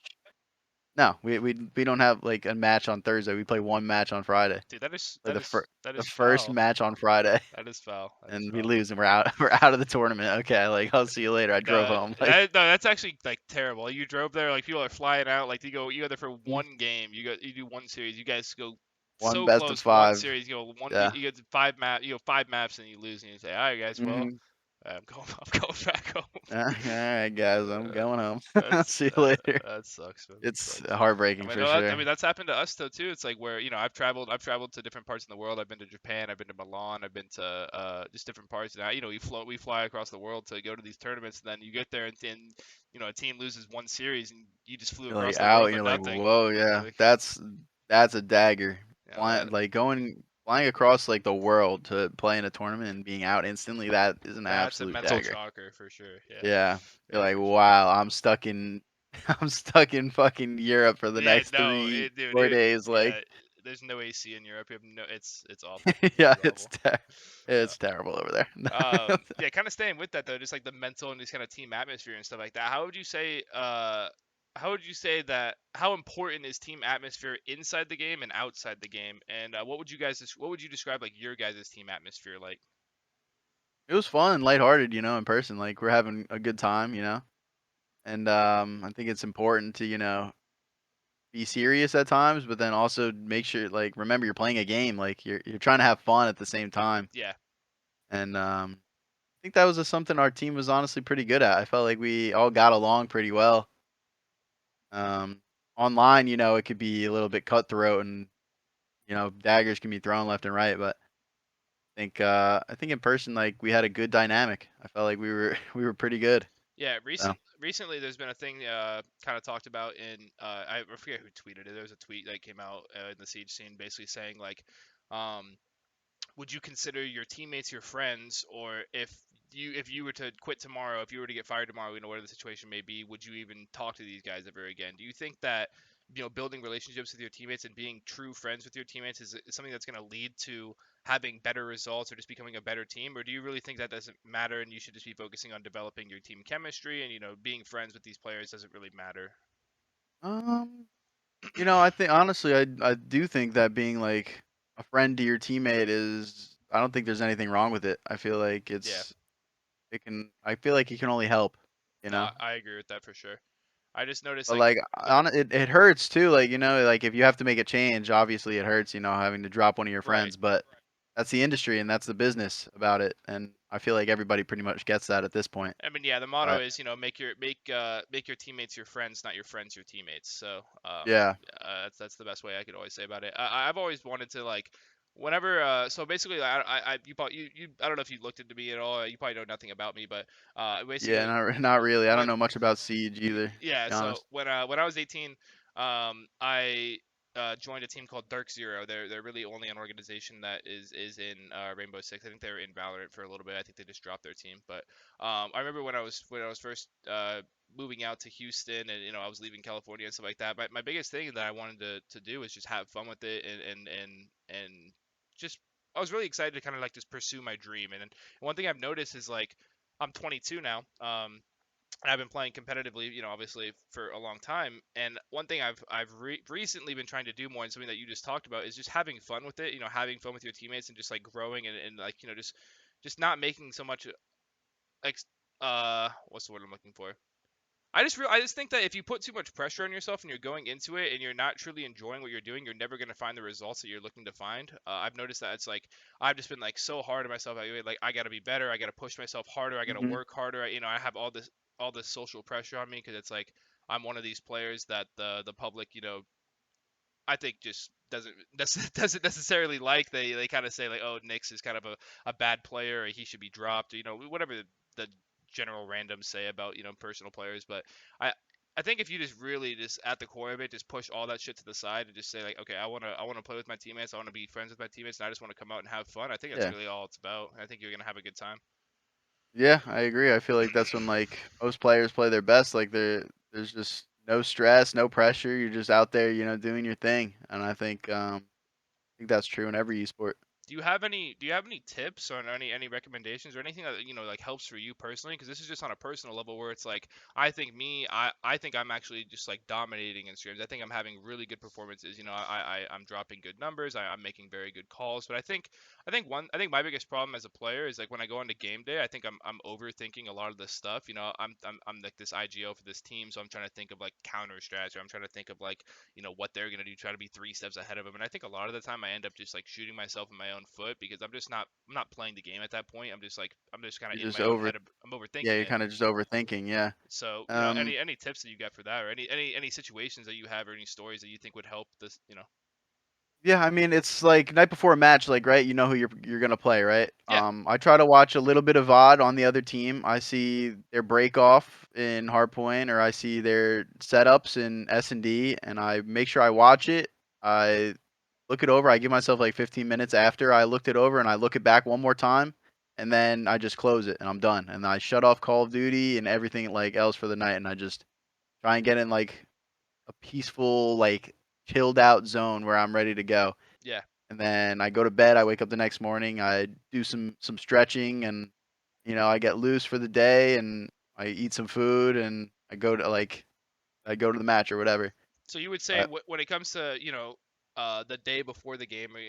No, we don't have like a match on Thursday. We play one match on Friday. dude. That is Play that is that the is first foul. match on Friday, That is foul. That is and we foul. lose, and we're out. We're out of the tournament. Okay, like I'll see you later. I drove home. Like No, that's actually like terrible. You drove there, like people are flying out, like you go there for mm, one game. You do one series. You guys go one so best of close. One 5. series, Yeah. you get 5 map, 5 maps, and you lose, and you say, all right, guys, well, Hmm. I'm going back home. All right, guys, I'm Uh, going home. that's See you later. that sucks, man. That It's sucks. I heartbreaking mean, for no, I sure. mean that's happened to us though too. It's like where I've traveled to different parts in the world. I've been to Japan, I've been to Milan, I've been to just different parts. And we fly across the world to go to these tournaments. And then you get there, and then a team loses one series, and you just flew You're like across the out, world and for you're like, nothing. whoa, You're yeah, like, that's a dagger. that Flying across like the world to play in a tournament and being out instantly, that is an that's a absolute mental dagger. shocker for sure. Yeah, Yeah. You're yeah, like, for sure. wow, I'm stuck in I'm stuck in fucking Europe for the Yeah, next no, 3, dude, 4 days. yeah, Like, there's no AC in Europe. You have no, it's awful. Yeah, It's awful. it's terrible over there. Yeah, kind of staying with that though, just like the mental and this kind of team atmosphere and stuff like that. How would you say that? How important is team atmosphere inside the game and outside the game? And what would you describe like your guys' team atmosphere like? It was fun, lighthearted, in person. Like we're having a good time, and I think it's important to be serious at times, but then also make sure like remember you're playing a game. Like you're trying to have fun at the same time, Yeah, and I think that was something our team was honestly pretty good at. I felt like we all got along pretty well. Um, Online, it could be a little bit cutthroat and daggers can be thrown left and right, but I think in person like we had a good dynamic. I felt like we were we were pretty good. yeah. So Recently, there's been a thing kind of talked about in I forget who tweeted it. There was a tweet that came out in the siege scene, basically saying like, um, would you consider your teammates your friends, or if you were to quit tomorrow, if you were to get fired tomorrow, whatever the situation may be, would you even talk to these guys ever again? Do you think that building relationships with your teammates and being true friends with your teammates is something that's going to lead to having better results or just becoming a better team, or do you really think that doesn't matter and you should just be focusing on developing your team chemistry and being friends with these players doesn't really matter? um, I think honestly, I do think that being like a friend to your teammate is. I don't think there's anything wrong with it. I feel like Yeah, I feel like it can only help, you no, know. I agree with that for sure. I just noticed But like like with it hurts too. Like like if you have to make a change, obviously it hurts. Having to drop one of your right. friends. But that's the industry and that's the business about it. And I feel like everybody pretty much gets that at this point. I mean, yeah, the motto But is, make your teammates your friends, not your friends your teammates. So, yeah, that's the best way I could always say about it. I've always wanted to like, whenever, so basically, you probably you I don't know if you looked into me at all. You probably know nothing about me, but yeah, basically, not really. I don't when know much about Siege either, to yeah, be so honest. when I was 18, I joined a team called Dark Zero. They're really only an organization that is in Rainbow Six. I think they were in Valorant for a little bit. I think they just dropped their team. But I remember when I was first moving out to Houston and I was leaving California and stuff like that. My biggest thing that I wanted to do was just have fun with it and just I was really excited to kind of like just pursue my dream. And one thing I've noticed is like I'm 22 now. I've been playing competitively, obviously for a long time. And one thing I've recently been trying to do more, and something that you just talked about, is just having fun with it. Having fun with your teammates and just like growing and like just not making so much like what's the word I'm looking for? I just think that if you put too much pressure on yourself and you're going into it and you're not truly enjoying what you're doing, you're never gonna find the results that you're looking to find. I've noticed that it's like I've just been like so hard on myself. Like I gotta be better. I gotta push myself harder. I gotta Hmm. work harder. I have all this social pressure on me because it's like I'm one of these players that the public I think just doesn't necessarily like. They kind of say like, oh, Nix is kind of a bad player, or he should be dropped, or, whatever the general randoms say about personal players. But I I think if you just really just at the core of it, just push all that shit to the side and just say like, okay, I wanna play with my teammates, I wanna be friends with my teammates, and I just want to come out and have fun. I think that's Yeah, really all it's about. I think you're gonna have a good time. yeah, I agree. I feel like that's when like most players play their best. Like there's just no stress, no pressure. You're just out there, doing your thing. And I think that's true in every esport. Do you have any tips or any recommendations or anything that like helps for you personally? Because this is just on a personal level where it's like I think I'm actually just like dominating in streams. I think I'm having really good performances. I'm dropping good numbers. I'm making very good calls. But I think my biggest problem as a player is like when I go into game day, I think I'm overthinking a lot of this stuff. I'm like this IGO for this team, so I'm trying to think of like counter strategy. I'm trying to think of like what they're gonna do, try to be 3 steps ahead of them. And I think a lot of the time I end up just like shooting myself in my own foot because I'm not playing the game at that point. I'm just kind of You're in just my own over head. I'm Yeah, overthinking you're it. kind of just overthinking, yeah. So Um any tips that you got for that, or any situations that you have, or any stories that you think would help this. Yeah, I mean, it's like night before a match, like, right? You know who you're gonna play, right? Yeah, I try to watch a little bit of VOD on the other team. I see their break off in hardpoint, or I see their setups in S&D, and I make sure I watch it. I look it over. I give myself like 15 minutes after I looked it over, and I look it back one more time, and then I just close it, and I'm done. And I shut off Call of Duty and everything like else for the night, and I just try and get in like a peaceful like chilled out zone where I'm ready to go. Yeah. And then I go to bed, I wake up the next morning, I do some stretching and I get loose for the day and I eat some food and I go to the match or whatever. So you would say But when it comes to the day before the game, or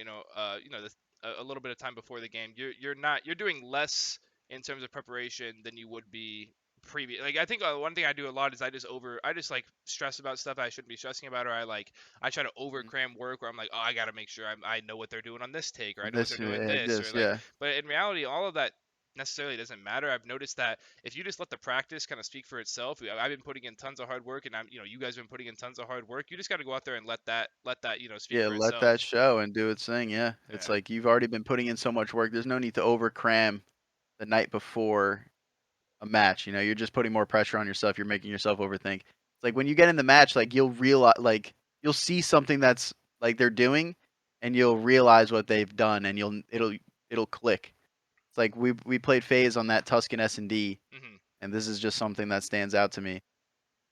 a little bit of time before the game, you're doing less in terms of preparation than you would be previous. Like I think one thing I do a lot is I just like stress about stuff I shouldn't be stressing about, or I try to over Mhm. cram work, where I'm like, oh, I got to make sure I know what they're doing on this take, or I And know what they're this doing this, or like. yeah. But in reality, all of that necessarily doesn't matter. I've noticed that if you just let the practice kind of speak for itself, I've been putting in tons of hard work, and you guys have been putting in tons of hard work. You just got to go out there and let that speak Yeah, for let itself. that show and do its thing, yeah. It's Yeah. like you've already been putting in so much work. There's no need to over cram the night before a match, you're just putting more pressure on yourself, you're making yourself overthink. It's like when you get in the match, like you'll realize like you'll see something that's like they're doing and you'll realize what they've done and it'll click. It's like we played phase on that Tuscan S&D Hmm. and this is just something that stands out to me.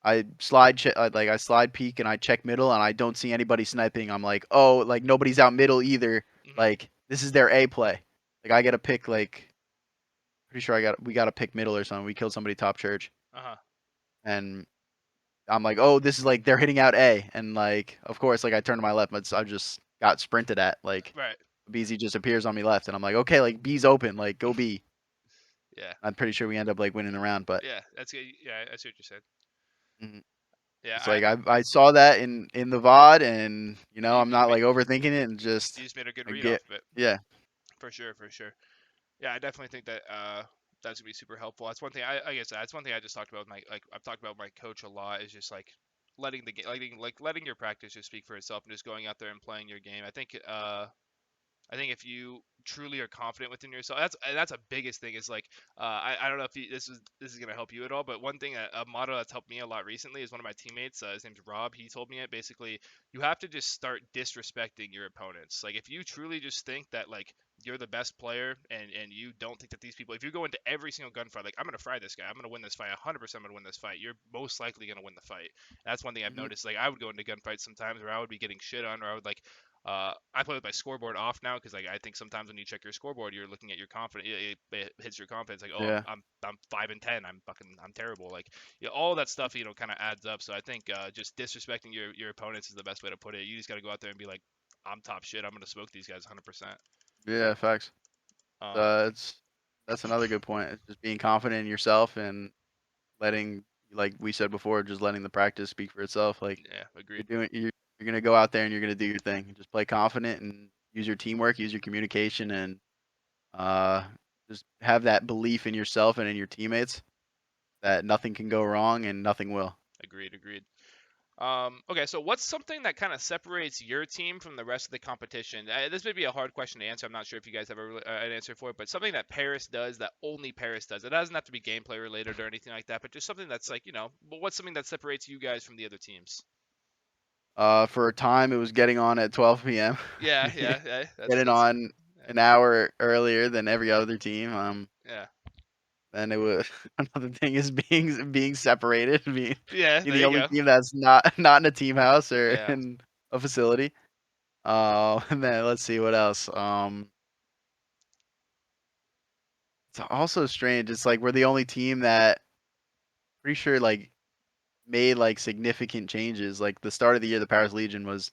I slide peek and I check middle and I don't see anybody sniping. I'm like, "Oh, like nobody's out middle either." Hmm. Like this is their A play. Like I got to pick like pretty sure we got to pick middle or something. We killed somebody top church Uh-huh. and I'm like, "Oh, this is like they're hitting out A." And like of course like I turn to my left, but I just got sprinted at like Right. BZ just appears on me left and I'm like, "Okay, like B's open, like go B." Yeah. I'm pretty sure we end up like winning the round, but Yeah. That's good. Yeah, I see what you said. mhm. Yeah. It's like I saw that in the VOD and You, I'm you not made like overthinking it and you just just made a good I read get off of it. yeah. For sure. For sure. Yeah, I definitely think that that's gonna be super helpful. That's one thing I guess that's one thing I just talked about with my like I've talked about with my coach a lot, is just like letting the game letting your practice just speak for itself, and just going out there and playing your game. I think if you truly are confident within yourself, that's a biggest thing. Is like I don't know if this is gonna help you at all, but one thing, a motto that's helped me a lot recently, is one of my teammates. His name's Rob. He told me it basically. You have to just start disrespecting your opponents. Like if you truly just think that like you're the best player, and you don't think that these people, if you go into every single gunfight like, I'm gonna fry this guy, I'm gonna win this fight, 100% I'm gonna win this fight, you're most likely gonna win the fight. That's one thing I've Mhm. noticed. Like I would go into gunfights sometimes where I would be getting shit on, or I would like I play with my scoreboard off now, because like I think sometimes when you check your scoreboard, you're looking at your confidence. It hits your confidence. Like, oh, Yeah. I'm 5 and 10. I'm terrible. Like, all that stuff kind of adds up. So I think just disrespecting your opponents is the best way to put it. You just got to go out there and be like, I'm top shit. I'm gonna smoke these guys 100%. Yeah, facts. Um, It's that's another good point. It's just being confident in yourself and letting like we said before, just letting the practice speak for itself. Like yeah, you're agreed, doing you're gonna go out there and you're gonna do your thing. Just play confident and use your teamwork, use your communication and uh just have that belief in yourself and in your teammates that nothing can go wrong and nothing will. agreed. Okay, so what's something that kind of separates your team from the rest of the competition? This may be a hard question to answer. I'm not sure if you guys have an answer for it, but something that Paris does that only Paris does. It doesn't have to be gameplay related or anything like that, but just something that's like, but what's something that separates you guys from the other teams? For a time, it was getting on at 12 p.m. Yeah, yeah, yeah. Getting That's on yeah, an hour earlier than every other team. yeah, Then it was another thing is being separated, yeah. being There the you only go. team that's not in a team house or Yeah, in a facility. And then let's see what else. It's also strange. It's like we're the only team that pretty sure like made like significant changes. Like the start of the year, the Paris Legion was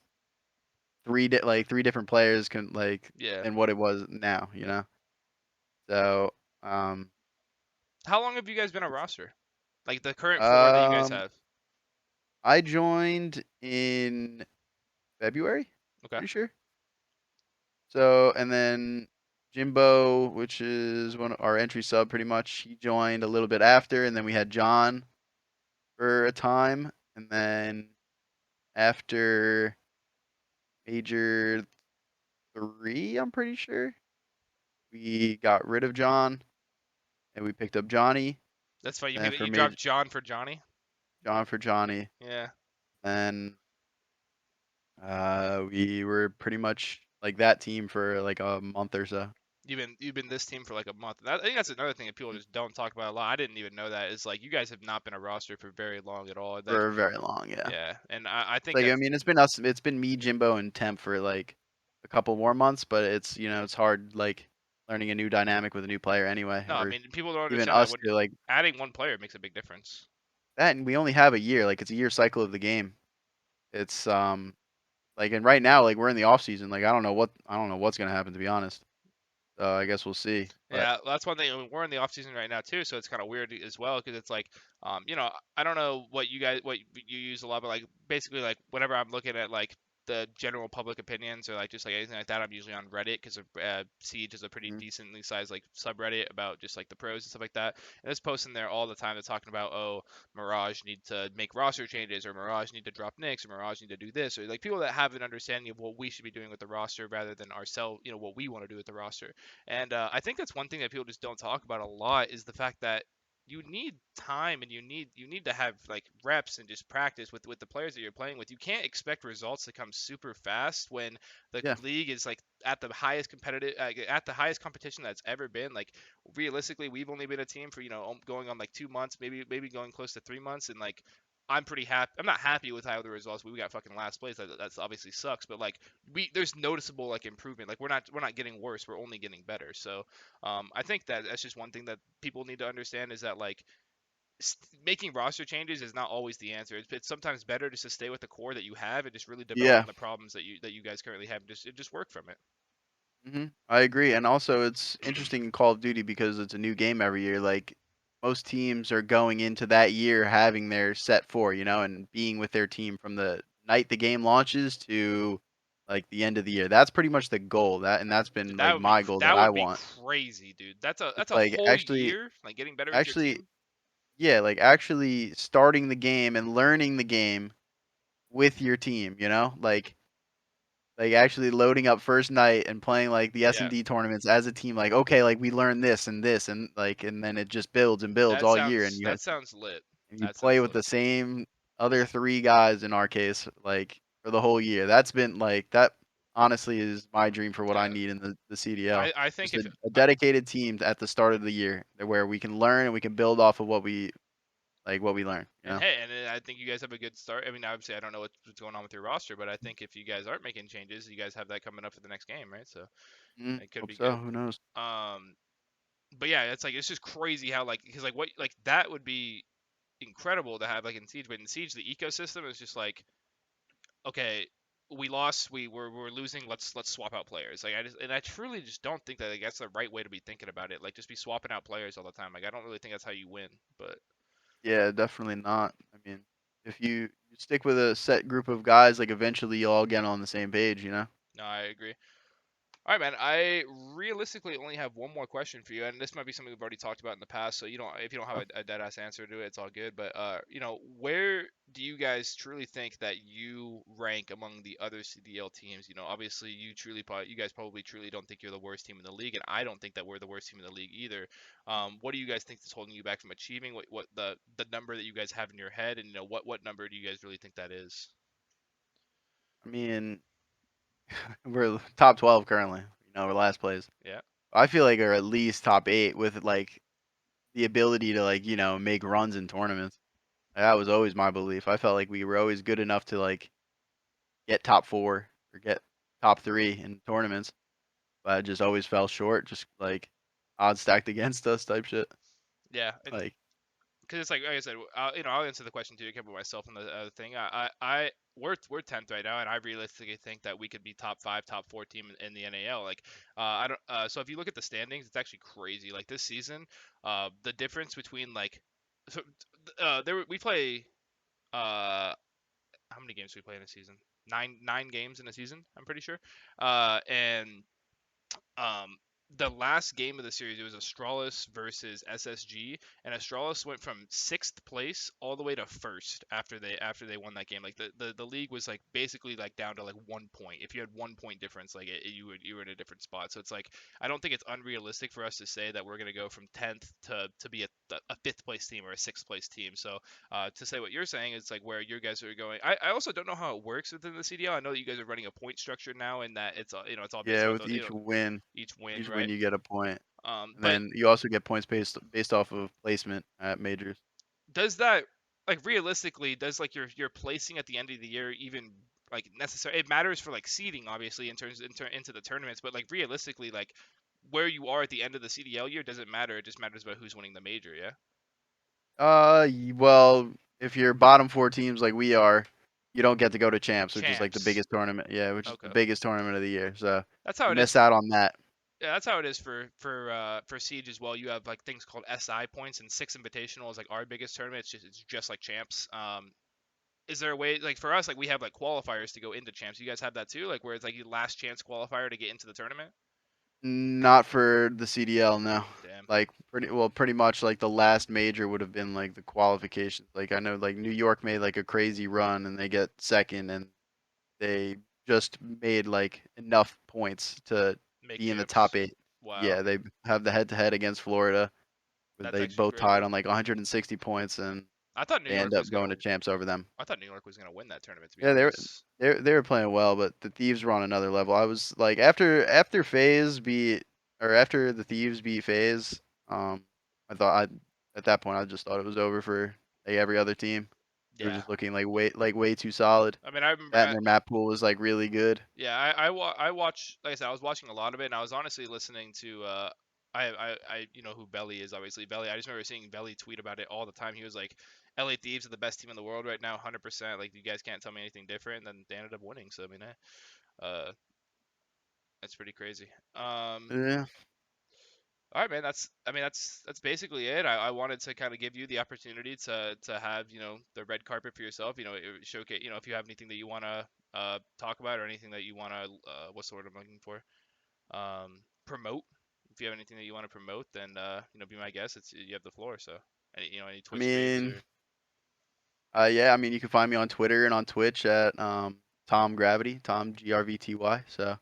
three different players can like yeah. than what it was now. So um How long have you guys been a roster? Like the current four that you guys um have? I joined in February, Okay, pretty sure. So and then Jimbo, which is one of our entry sub pretty much, he joined a little bit after and then we had John for a time and then after Major 3, I'm pretty sure, we got rid of John and we picked up Johnny. that's fine. You Then mean for you Major dropped John for Johnny? John for Johnny. Yeah. Then we were pretty much like that team for like a month or so. You've been this team for like a month. I think that's another thing that people just don't talk about a lot. I didn't even know that. Is like you guys have not been a roster for very long at all. Like, for very long. Yeah. yeah, and I think Like, I that's mean, it's been us. It's been me, Jimbo, and Temp for like a couple more months, but it's it's hard like learning a new dynamic with a new player anyway, no. I or mean, people don't even understand that us when to like adding one player makes a big difference. that. And we only have a year. Like it's a year cycle of the game. It's like and right now like we're in the off season. Like I don't know what's gonna happen to be honest. I guess we'll see. But Yeah, that's one thing. I mean, we're in the off season right now too, so it's kind of weird as well because it's like, I don't know what you use a lot, but like basically like whenever I'm looking at like the general public opinions or like just like anything like that, I'm usually on Reddit because Siege is a pretty mhm, decently sized like subreddit about just like the pros and stuff like that. And there's posts in there all the time that's talking about, oh, Mirage need to make roster changes, or Mirage need to drop Nyx, or Mirage need to do this, or like people that have an understanding of what we should be doing with the roster rather than ourselves, what we want to do with the roster. And I think that's one thing that people just don't talk about a lot is the fact that you need time and you need to have like reps and just practice with the players that you're playing with. You can't expect results to come super fast when the yeah, league is like at the highest competitive at the highest competition that's ever been. Like realistically, we've only been a team for going on like 2 months, maybe going close to 3 months, and like I'm pretty happy. I'm not happy with how the results. We got fucking last place. That's obviously sucks. But like there's noticeable like improvement. Like we're not getting worse. We're only getting better. So I think that that's just one thing that people need to understand is that like making roster changes is not always the answer. It's sometimes better just to stay with the core that you have and just really develop yeah. on the problems that you guys currently have. And just work from it. I agree, and also it's interesting in Call of Duty because it's a new game every year. Like most teams are going into that year having their set for, and being with their team from the night the game launches to like the end of the year. That's pretty much the goal. That's Dude, been that like would be my goal that that I would be want. crazy, dude. That's a It's that's a like whole year like getting better with your actually, team. yeah, like actually starting the game and learning the game with your team. Like, actually loading up first night and playing, like, the Yeah, S&D tournaments as a team, like, okay, like, we learned this, and, like, and then it just builds and builds that all year, sounds that sounds lit. and you That play sounds with lit. the same other 3 guys in our case, like, for the whole year. That's been, like that honestly is my dream for what I Yeah, need in the CDL. I think Just if a dedicated team at the start of the year where we can learn and we can build off of what we learn, you And know? hey, and I think you guys have a good start. I mean, obviously, I don't know what's going on with your roster, but I think if you guys aren't making changes, you guys have that coming up for the next game, right? So Mhm, it could hope be so, good. who knows? Um, but yeah, it's just crazy how like because like what like that would be incredible to have like in Siege, but in Siege the ecosystem is just like okay, we lost, we're losing. Let's swap out players. Like I truly just don't think that like, that's the right way to be thinking about it. Like just be swapping out players all the time. Like I don't really think that's how you win. But Yeah, definitely not. I mean, if you stick with a set group of guys, like eventually you'll all get on the same page, you know? no, I agree. All right, man. I realistically only have one more question for you, and this might be something we've already talked about in the past. So if you don't have Uh, a dead ass answer to it, it's all good. But where do you guys truly think that you rank among the other CDL teams? Obviously, you guys probably truly don't think you're the worst team in the league, and I don't think that we're the worst team in the league either. What do you guys think is holding you back from achieving what the number that you guys have in your head, and what number do you guys really think that is? I mean, we're top 12 currently, we're last place. Yeah. I feel like we're at least top 8 with like the ability to like, make runs in tournaments. That was always my belief. I felt like we were always good enough to like get top 4 or get top 3 in tournaments, but I just always fell short, just like odds stacked against us type shit. Yeah, and Like, because it's like I said, I'll answer the question too. To cover myself and the other thing. We're 10th right now, and I realistically think that we could be top 5, top 4 team in the NAL. Like, I don't. So if you look at the standings, it's actually crazy. Like this season, the difference between like, so, we play. How many games do we play in a season? Nine games in a season. I'm pretty sure. And um, the last game of the series, it was Astralis versus SSG, and Astralis went from sixth place all the way to first after they won that game. Like the league was like basically like down to like 1 point. If you had 1 point difference, like you were in a different spot. So it's like I don't think it's unrealistic for us to say that we're gonna go from 10th to be a fifth place team or a sixth place team. So to say what you're saying is like where you guys are going. I also don't know how it works within the CDL. I know that you guys are running a point structure now, and that it's all it's all based yeah, about with the each win, each win, each when right? you get a point, and But then you also get points based off of placement at majors. does that, like, realistically, does like your placing at the end of the year even like necessary? It matters for like seeding, obviously, in terms into the tournaments, but like realistically, like where you are at the end of the CDL year doesn't matter. It just matters about who's winning the major. Yeah. Well, if you're bottom four teams like we are, you don't get to go to champs, which is like the Champs. biggest tournament. Yeah, which is the Okay. biggest tournament of the year. So That's how you it is miss for. out on that. Yeah, that's how it is for Siege as well. You have like things called SI points, and Six Invitational is like our biggest tournament. It's just like champs. Is there a way, like for us, like we have like qualifiers to go into champs? You guys have that too, like where it's like your last chance qualifier to get into the tournament? Not for the CDL, no. Damn. Like pretty much like the last major would have been like the qualifications. Like I know like New York made like a crazy run and they get second and they just made like enough points to Make be in the top champs. 8. Wow, Yeah, they have the head to head against Florida. that's They actually both tied crazy. on like 160 points and I thought New they end York up was going gonna. to champs over them. I thought New York was gonna win that tournament. To be Yeah, honest. they were playing well, but the Thieves were on another level. I was like after FaZe beat or after the Thieves beat FaZe, I thought I at that point I just thought it was over for like every other team. They were Yeah. just looking like way too solid. I mean, I remember. That and their map pool was like really good. Yeah, I watch, like I said, I was watching a lot of it, and I was honestly listening to you know who Belly is, obviously Belly. I just remember seeing Belly tweet about it all the time. He was like, "LA Thieves are the best team in the world right now, 100%. Like you guys can't tell me anything different." And then they ended up winning. So I mean, that's pretty crazy. Yeah, All right, man. That's basically it. I wanted to kind of give you the opportunity to have, the red carpet for yourself. Showcase. If you have anything that you want to talk about, or anything that you want to, what's the word I'm looking for? Promote. If you have anything that you want to promote, then be my guest. You have the floor. So any I Twitch streams mean, or. yeah, I mean you can find me on Twitter and on Twitch at Tom Grvty, Tom Grvty. So